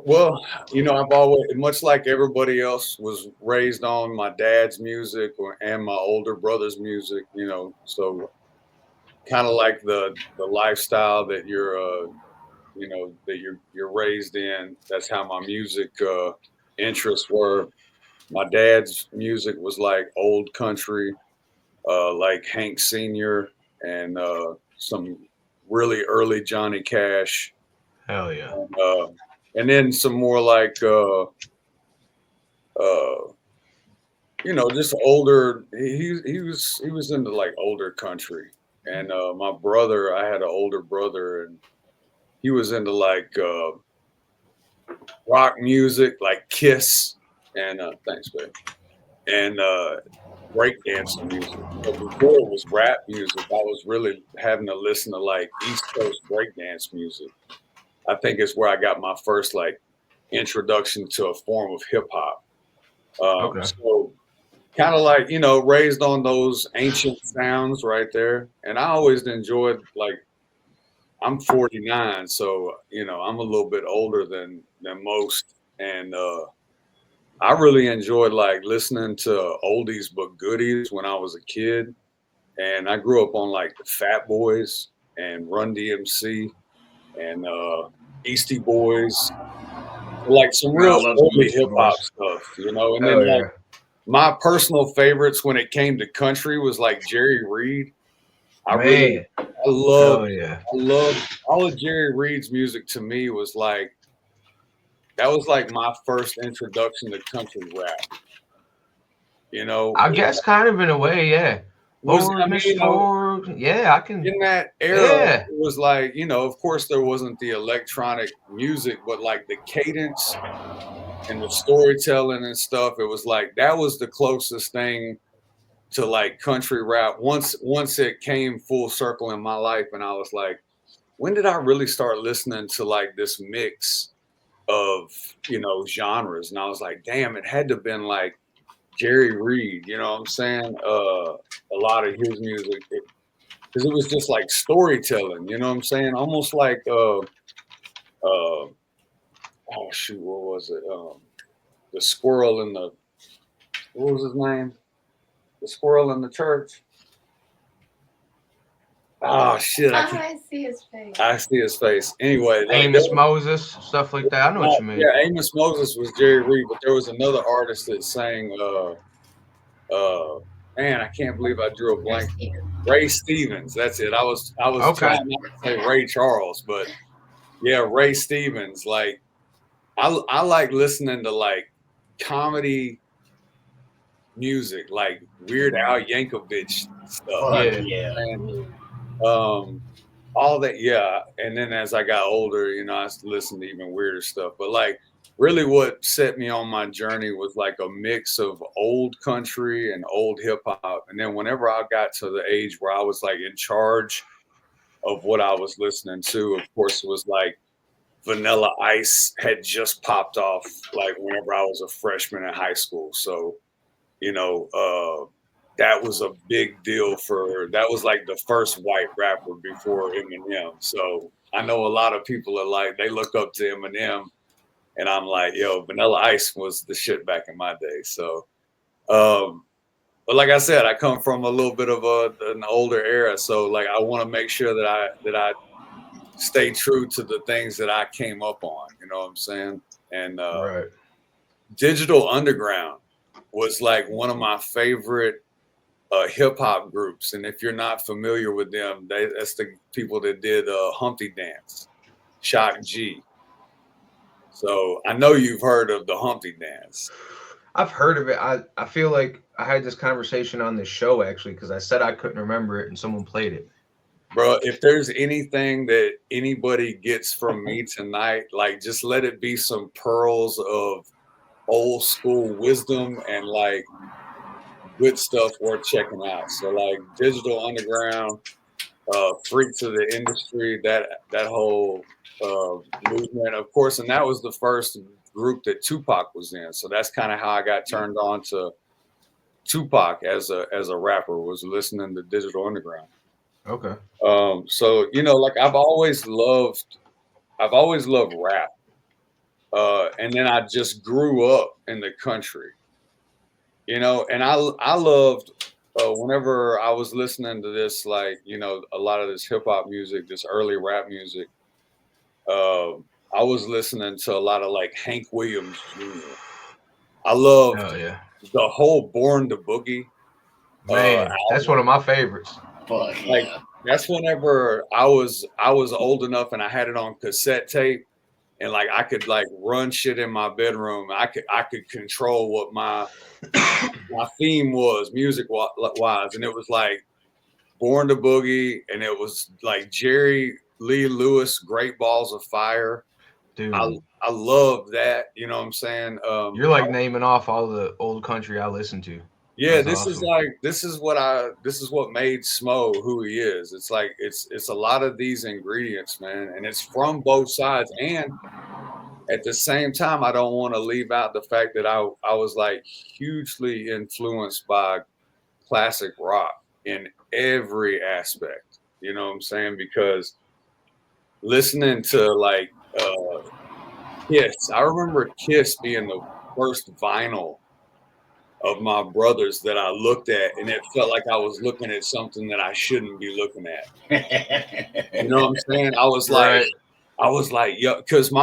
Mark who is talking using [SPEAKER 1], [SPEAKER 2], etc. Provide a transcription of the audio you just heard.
[SPEAKER 1] Well, I've always, much like everybody else, was raised on my dad's music and my older brother's music. So kind of like the lifestyle that you're raised in. That's how my music interests were. My dad's music was like old country, like Hank Sr. and some really early Johnny Cash,
[SPEAKER 2] Hell yeah.
[SPEAKER 1] uh, and then some more like uh, just older. He was into like older country, and my brother, I had an older brother, and he was into like rock music, like Kiss, and thanks, babe, and breakdancing music. But before it was rap music, I was really having to listen to like East Coast breakdance music. I think it's where I got my first like introduction to a form of hip hop.
[SPEAKER 2] Okay.
[SPEAKER 1] So kind of like raised on those ancient sounds right there, and I always enjoyed like I'm 49, so I'm a little bit older than most, and I really enjoyed like listening to oldies but goodies when I was a kid, and I grew up on like the Fat Boys and Run DMC and Beastie Boys, like some
[SPEAKER 2] Man, I
[SPEAKER 1] real
[SPEAKER 2] love the
[SPEAKER 1] early
[SPEAKER 2] Beastie
[SPEAKER 1] hip hop
[SPEAKER 2] Boys.
[SPEAKER 1] stuff, and then
[SPEAKER 2] Hell
[SPEAKER 1] like
[SPEAKER 2] yeah.
[SPEAKER 1] my personal favorites when it came to country was like Jerry Reed. I really,
[SPEAKER 2] Man.
[SPEAKER 1] I loved,
[SPEAKER 2] Hell yeah.
[SPEAKER 1] I loved all of Jerry Reed's music. To me, was like that was like my first introduction to country rap.
[SPEAKER 2] I
[SPEAKER 1] It
[SPEAKER 2] guess kind of in a way, yeah.
[SPEAKER 1] was,
[SPEAKER 2] Forward,
[SPEAKER 1] I mean,
[SPEAKER 2] Miss Forward. Yeah, I can.
[SPEAKER 1] in that era,
[SPEAKER 2] Yeah.
[SPEAKER 1] it was like, of course, there wasn't the electronic music, but like the cadence and the storytelling and stuff, it was like that was the closest thing to like country rap once it came full circle in my life, and I was like, when did I really start listening to like this mix of genres? And I was like, damn, it had to have been like Jerry Reed, you know what I'm saying? A lot of his music, because it was just like storytelling, you know what I'm saying? Almost like oh shoot, what was it? The squirrel in the what was his name? The squirrel in the church. Oh shit,
[SPEAKER 3] Oh, I see his face.
[SPEAKER 1] I see his face. Anyway, like
[SPEAKER 2] Amos Moses, stuff like that. I know what you
[SPEAKER 1] yeah,
[SPEAKER 2] mean.
[SPEAKER 1] Amos Moses was Jerry Reed, but there was another artist that sang man, I can't believe I drew a blank. Ray Stevens, that's it. I was
[SPEAKER 2] Okay.
[SPEAKER 1] trying not to say Ray Charles, but yeah, Ray Stevens. Like I like listening to like comedy music, like Weird Al Yankovic stuff.
[SPEAKER 3] Fuck
[SPEAKER 2] Yeah.
[SPEAKER 3] yeah.
[SPEAKER 1] And all that, yeah. And then as I got older, I listened to even weirder stuff. But like really what set me on my journey was like a mix of old country and old hip hop. And then whenever I got to the age where I was like in charge of what I was listening to, of course it was like Vanilla Ice had just popped off like whenever I was a freshman in high school. So, you know, that was a big deal that was like the first white rapper before Eminem. So I know a lot of people are like, they look up to Eminem, and I'm like, yo, Vanilla Ice was the shit back in my day. So, but like I said, I come from a little bit of an older era. So like, I want to make sure that I stay true to the things that I came up on. You know what I'm saying? And
[SPEAKER 2] Right.
[SPEAKER 1] Digital Underground was like one of my favorite hip hop groups. And if you're not familiar with them, that's the people that did Humpty Dance, Shock G. So I know you've heard of the Humpty Dance.
[SPEAKER 2] I've heard of it. I feel like I had this conversation on this show actually because I said I couldn't remember it and someone played it.
[SPEAKER 1] Bro, if there's anything that anybody gets from me tonight, like just let it be some pearls of old school wisdom and like good stuff worth checking out. So like Digital Underground, Freaks of the Industry, that whole movement, of course, and that was the first group that Tupac was in. So that's kind of how I got turned on to Tupac as a rapper, was listening to Digital Underground.
[SPEAKER 2] Okay.
[SPEAKER 1] So like I've always loved rap. And then I just grew up in the country, and I loved whenever I was listening to this, like, a lot of this hip hop music, this early rap music. Uh, I was listening to a lot of like Hank Williams Jr. I loved
[SPEAKER 2] Oh yeah,
[SPEAKER 1] the whole Born to Boogie
[SPEAKER 2] man, that's one of
[SPEAKER 1] album.
[SPEAKER 2] my favorites.
[SPEAKER 3] Fuck
[SPEAKER 1] Like
[SPEAKER 3] yeah.
[SPEAKER 1] that's whenever I was old enough and I had it on cassette tape, and like I could like run shit in my bedroom. I could control what my theme was music wise, and it was like Born to Boogie, and it was like Jerry Lee Lewis, Great Balls of Fire. I
[SPEAKER 2] Dude,
[SPEAKER 1] I love that. You know what I'm saying?
[SPEAKER 2] you're like naming off all the old country I listen to.
[SPEAKER 1] Yeah,
[SPEAKER 2] That's
[SPEAKER 1] this is
[SPEAKER 2] awesome.
[SPEAKER 1] like this is what made Smo who he is. It's like it's a lot of these ingredients, man, and it's from both sides. And at the same time, I don't want to leave out the fact that I was like hugely influenced by classic rock in every aspect. You know what I'm saying? Because listening to like Kiss, I remember Kiss being the first vinyl of my brothers that I looked at, and it felt like I was looking at something that I shouldn't be looking at. You know what I'm saying? I was like,
[SPEAKER 2] Right.
[SPEAKER 1] I was like, yo, because